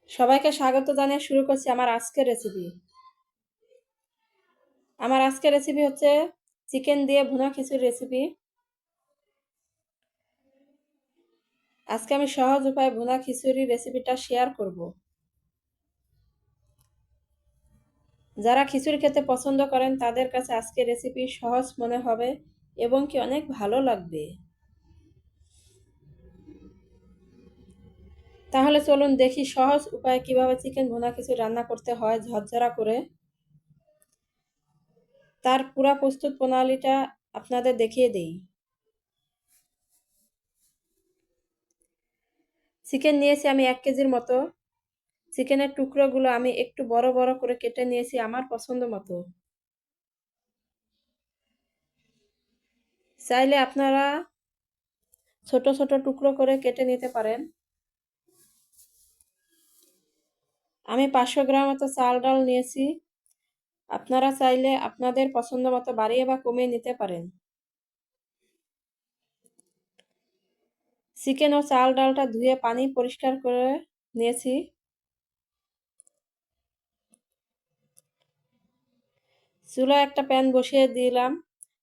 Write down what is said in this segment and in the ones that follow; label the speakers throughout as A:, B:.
A: সবাইকে স্বাগত জানিয়ে শুরু করছি আমার আজকের রেসিপি। আমার আজকের রেসিপি হচ্ছে চিকেন দিয়ে ভুনা খিচুড়ি রেসিপি। আজকে আমি সহজ উপায়ে ভুনা খিচুড়ি রেসিপিটা শেয়ার করব। যারা খিচুড়ি খেতে পছন্দ করেন তাদের কাছে আজকের রেসিপি সহজ মনে হবে এবং কি অনেক ভালো লাগবে। তাহলে চলুন দেখি সহজ উপায়ে কিভাবে চিকেন ভুনা খিচুড়ি রান্না করতে হয় ঝরঝরা করে। তার পুরো প্রস্তুত প্রণালীটা আপনাদের দেখিয়ে দেই। চিকেন নিয়েছি আমি 1 কেজির মতো। চিকেনের টুকরোগুলো আমি একটু বড় বড় করে কেটে নিয়েছি আমার পছন্দ মতো। চাইলে আপনারা ছোট ছোট টুকরো করে কেটে নিতে পারেন। আমি 500 গ্রাম মতো চাল ডাল নিয়েছি। আপনারা চাইলে আপনাদের পছন্দ মতো বাড়িয়ে বা কমিয়ে নিতে পারেন। চিকেন ও চাল ডালটা ধুয়ে পানি পরিষ্কার করে নিয়েছি। চুলায় একটা প্যান বসিয়ে দিলাম।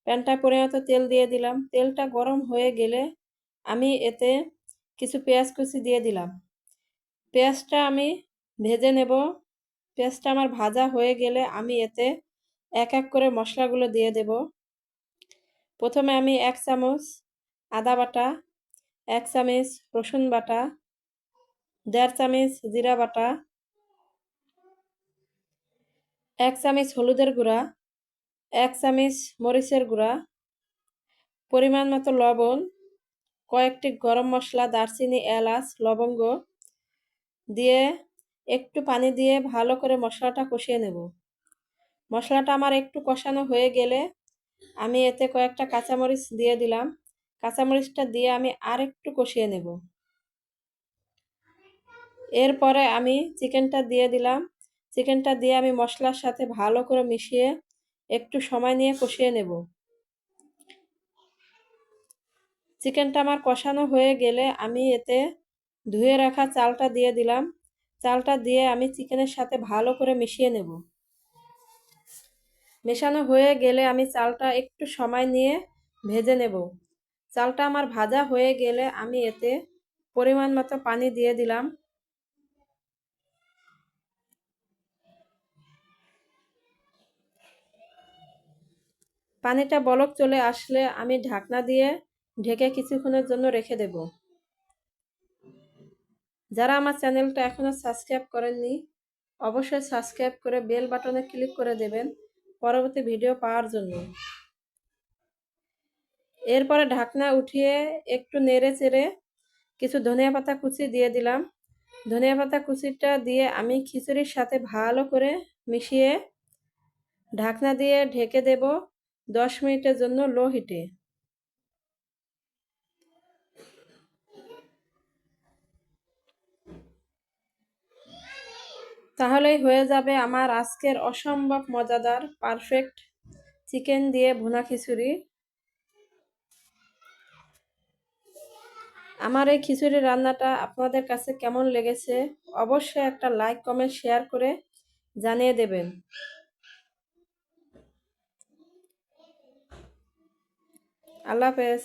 A: প্যানটায় পরিমাণ তেল দিয়ে দিলাম। তেলটা গরম হয়ে গেলে আমি এতে কিছু পেঁয়াজ কুচি দিয়ে দিলাম। পেঁয়াজটা আমি ভেজে নেব। পেঁয়াজটা আমার ভাজা হয়ে গেলে আমি এতে এক এক করে মশলাগুলো দিয়ে দেব। প্রথমে আমি 1 চামচ আদা বাটা, 1 চামচ রসুন বাটা, 1.5 চামচ জিরা বাটা, 1 চামচ হলুদের গুঁড়া, 1 চামচ মরিচের গুঁড়া, পরিমাণ মতো লবণ, কয়েকটি গরম মশলা, দারচিনি, এলাচ, লবঙ্গ দিয়ে একটু পানি দিয়ে ভালো করে মশলাটা কষিয়ে নেব। মশলাটা আমার একটু কষানো হয়ে গেলে আমি এতে কয়েকটা কাঁচামরিচ দিয়ে দিলাম। কাঁচামরিচটা দিয়ে আমি আর একটু কষিয়ে নেব। এরপরে আমি চিকেনটা দিয়ে দিলাম। চিকেনটা দিয়ে আমি মশলার সাথে ভালো করে মিশিয়ে একটু সময় নিয়ে কষিয়ে নেব। চিকেনটা আমার কষানো হয়ে গেলে আমি এতে ধুয়ে রাখা চালটা দিয়ে দিলাম। চালটা দিয়ে আমি চিকেনের সাথে ভালো করে মিশিয়ে নেব। মেশানো হয়ে গেলে আমি চালটা একটু সময় নিয়ে ভেজে নেব। চালটা আমার ভাজা হয়ে গেলে আমি এতে পরিমাণ মতো পানি দিয়ে দিলাম। পানিটা বলক চলে আসলে আমি ঢাকনা দিয়ে ঢেকে কিছুক্ষণের জন্য রেখে দেব। যারা আমার চ্যানেলটা এখনো সাবস্ক্রাইব করেননি অবশ্যই সাবস্ক্রাইব করে বেল বাটনে ক্লিক করে দেবেন পরবর্তী ভিডিও পাওয়ার জন্য। এরপরে ঢাকনা উঠিয়ে একটু নেড়ে চেড়ে কিছু ধনিয়া পাতা কুচি দিয়ে দিলাম। ধনিয়া পাতা কুচিটা দিয়ে আমি খিচুড়ির সাথে ভালো করে মিশিয়ে ঢাকনা দিয়ে ঢেকে দেব 10 মিনিটের জন্য লো হিটে। তাহলেই হয়ে যাবে আমার আজকের অসম্ভব মজাদার পারফেক্ট চিকেন দিয়ে ভুনা খিচুড়ি। আমার এই খিচুড়ি রান্নাটা আপনাদের কাছে কেমন লেগেছে অবশ্যই একটা লাইক কমেন্ট শেয়ার করে জানিয়ে দেবেন। আল্লাহ হাফেজ।